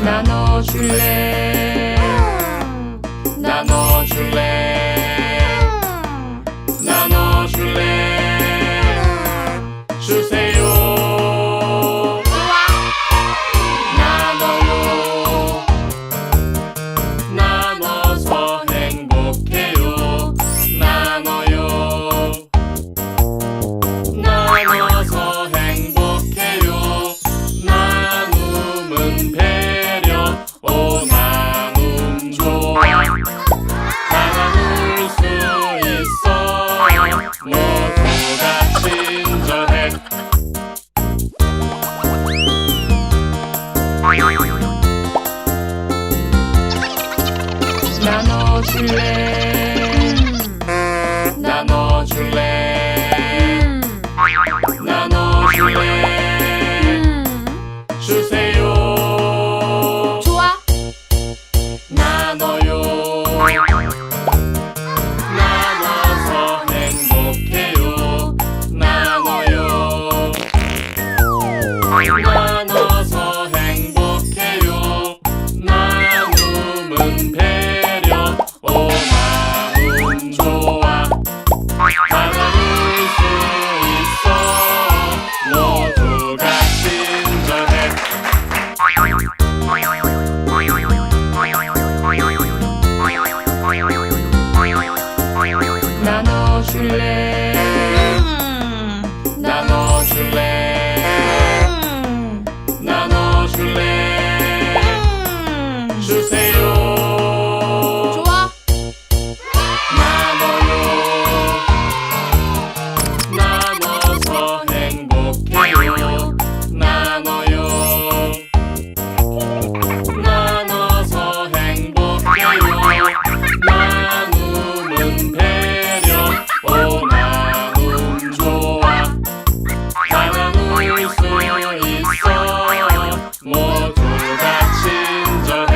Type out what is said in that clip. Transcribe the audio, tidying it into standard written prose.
나눠줄래 나눠줄래 나눠줄래 주세요 나눠요 나눠서 행복해요 나눠요 나눠서 행복해요 나눔은 배려 오 나눔 좋아 다 나눌 수 있어 모두가 친절해 나눠줄래 나눠줄래 나눠줄래 주세요 좋아. 나눠요 나눠서 행복해요 나눠요 나눠서 행복해요 나눔은 배려 오 나눔 좋아 다 나눌 수 있어 모두가 친절해 나눠줄래 나눠줄래 나눠줄래 주세요 좋아. 나눠요 나눠서 행복해요 나눠요 나눠서 행복해요 나눔은 배려 오 나눔 좋아 다 나눌 수 있어 모두가 친절해